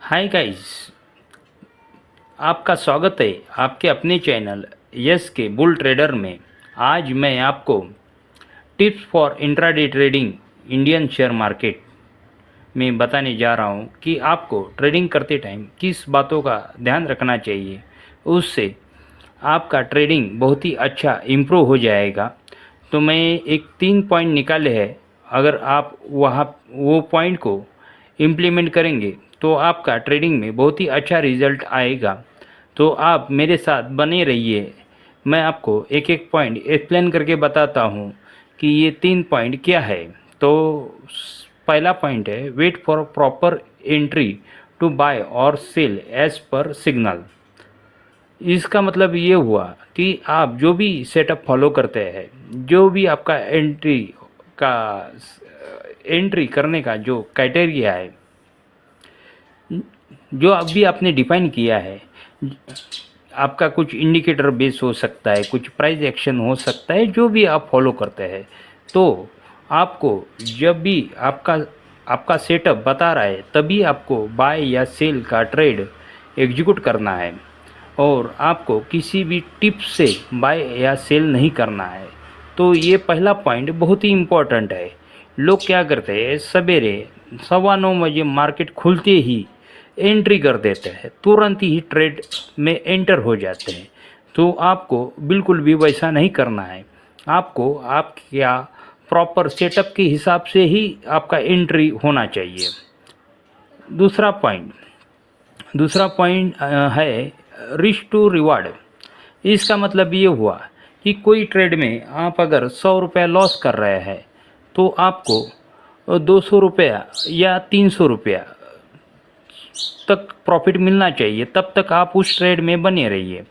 Hi guys, आपका स्वागत है आपके अपने चैनल यस के बुल ट्रेडर में। आज मैं आपको tips for intraday trading Indian share market में बताने जा रहा हूं कि आपको ट्रेडिंग करते टाइम किस बातों का ध्यान रखना चाहिए। उससे आपका ट्रेडिंग बहुत ही अच्छा इम्प्रूव हो जाएगा। तो मैं एक 3 पॉइंट निकाले हैं। अगर आप वहाँ वो पॉइंट को इम्प्लीमेंट करेंगे तो आपका ट्रेडिंग में बहुत ही अच्छा रिजल्ट आएगा। तो आप मेरे साथ बने रहिए। मैं आपको एक एक पॉइंट एक्सप्लेन करके बताता हूँ कि ये 3 पॉइंट क्या है। तो पहला पॉइंट है wait for proper entry to buy और सेल एज पर सिग्नल। इसका मतलब ये हुआ कि आप जो भी सेटअप फॉलो करते हैं, जो भी आपका का एंट्री करने का जो क्राइटेरिया है, जो अभी आपने डिफाइन किया है, आपका कुछ इंडिकेटर बेस हो सकता है, कुछ प्राइस एक्शन हो सकता है, जो भी आप फॉलो करते हैं। तो आपको जब भी आपका आपका सेटअप बता रहा है तभी आपको बाय या सेल का ट्रेड एग्जीक्यूट करना है और आपको किसी भी टिप से बाय या सेल नहीं करना है। तो ये पहला पॉइंट बहुत ही इम्पोर्टेंट है। लोग क्या करते हैं, सवेरे 9:15 बजे मार्केट खुलते ही एंट्री कर देते हैं, तुरंत ही ट्रेड में एंटर हो जाते हैं। तो आपको बिल्कुल भी वैसा नहीं करना है। आपको आप क्या प्रॉपर सेटअप के हिसाब से ही आपका एंट्री होना चाहिए। दूसरा पॉइंट दूसरा पॉइंट है रिस्क टू रिवार्ड। इसका मतलब ये हुआ कि कोई ट्रेड में आप अगर 100 रुपया लॉस कर रहे हैं तो आपको 200 रुपया या 300 रुपया तक प्रॉफिट मिलना चाहिए। तब तक आप उस ट्रेड में बने रहिए।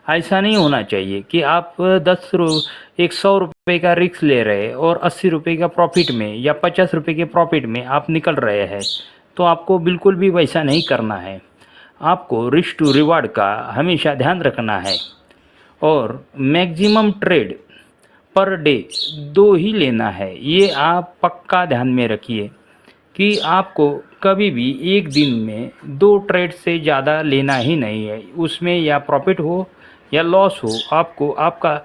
ऐसा नहीं होना चाहिए कि आप 100 रुपये का रिस्क ले रहे हैं और 80 रुपये का प्रॉफिट में या 50 रुपये के प्रॉफिट में आप निकल रहे हैं। तो आपको बिल्कुल भी वैसा नहीं करना है। आपको रिस्क टू रिवार्ड का हमेशा ध्यान रखना है और मैक्सिमम ट्रेड पर डे 2 ही लेना है। ये आप पक्का ध्यान में रखिए कि आपको कभी भी एक दिन में 2 ट्रेड से ज़्यादा लेना ही नहीं है। उसमें या प्रॉफिट हो या लॉस हो, आपको आपका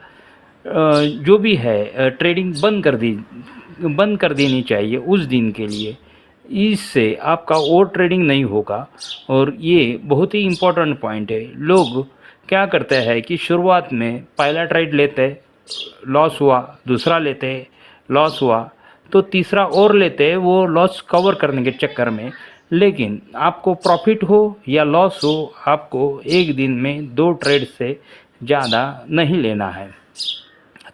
जो भी है ट्रेडिंग बंद कर देनी चाहिए उस दिन के लिए। इससे आपका और ट्रेडिंग नहीं होगा। और ये बहुत ही इम्पोर्टेंट पॉइंट है। लोग क्या करते हैं कि शुरुआत में पहला ट्रेड लेते, लॉस हुआ, दूसरा लेते, लॉस हुआ, तो तीसरा और लेते हैं वो लॉस कवर करने के चक्कर में। लेकिन आपको प्रॉफिट हो या लॉस हो, आपको एक दिन में 2 ट्रेड से ज़्यादा नहीं लेना है।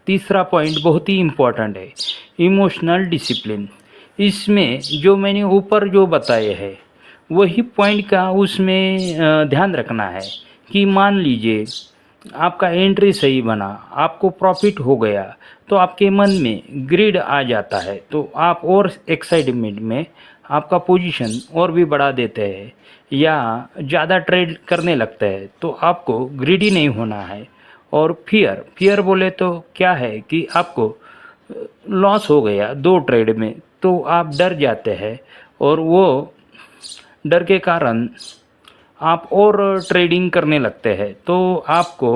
तीसरा पॉइंट बहुत ही इम्पोर्टेंट है, इमोशनल डिसिप्लिन। इसमें जो मैंने ऊपर जो बताए हैं वही पॉइंट का उसमें ध्यान रखना है कि मान लीजिए आपका एंट्री सही बना, आपको प्रॉफिट हो गया, तो आपके मन में ग्रीड आ जाता है। तो आप और एक्साइटमेंट में आपका पोजीशन और भी बढ़ा देते हैं या ज़्यादा ट्रेड करने लगते हैं। तो आपको ग्रीडी नहीं होना है। और फियर बोले तो क्या है कि आपको लॉस हो गया 2 ट्रेड में तो आप डर जाते हैं और वो डर के कारण आप और ट्रेडिंग करने लगते हैं। तो आपको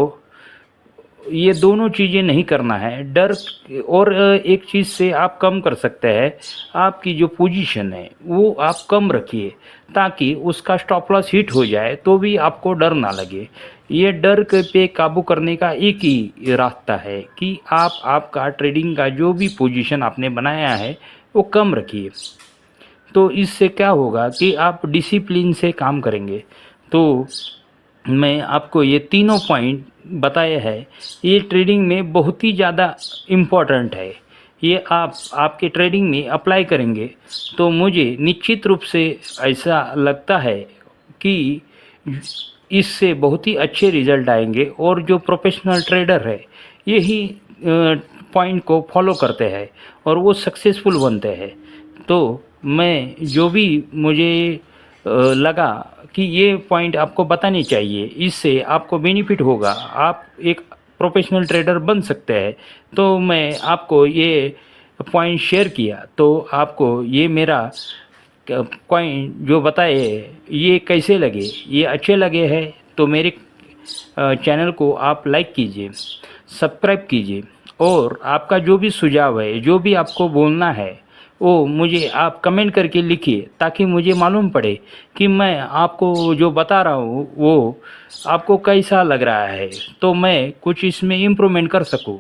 ये दोनों चीज़ें नहीं करना है। डर और एक चीज़ से आप कम कर सकते हैं, आपकी जो पोजीशन है वो आप कम रखिए ताकि उसका स्टॉप लॉस हिट हो जाए तो भी आपको डर ना लगे। ये डर पे काबू करने का एक ही रास्ता है कि आप आपका ट्रेडिंग का जो भी पोजीशन आपने बनाया है वो कम रखिए। तो इससे क्या होगा कि आप डिसिप्लिन से काम करेंगे। तो मैं आपको ये तीनों पॉइंट बताए हैं, ये ट्रेडिंग में बहुत ही ज़्यादा इम्पोर्टेंट है। ये आप आपके ट्रेडिंग में अप्लाई करेंगे तो मुझे निश्चित रूप से ऐसा लगता है कि इससे बहुत ही अच्छे रिजल्ट आएंगे। और जो प्रोफेशनल ट्रेडर है यही पॉइंट को फॉलो करते हैं और वो सक्सेसफुल बनते हैं। तो मैं जो भी मुझे लगा कि ये पॉइंट आपको बताने चाहिए, इससे आपको बेनिफिट होगा, आप एक प्रोफेशनल ट्रेडर बन सकते हैं। तो मैं आपको ये पॉइंट शेयर किया। तो आपको ये मेरा कॉइन जो बताए ये कैसे लगे, ये अच्छे लगे हैं तो मेरे चैनल को आप लाइक कीजिए, सब्सक्राइब कीजिए, और आपका जो भी सुझाव है, जो भी आपको बोलना है, वो मुझे आप कमेंट करके लिखिए, ताकि मुझे मालूम पड़े कि मैं आपको जो बता रहा हूँ वो आपको कैसा लग रहा है, तो मैं कुछ इसमें इम्प्रूवमेंट कर सकूँ।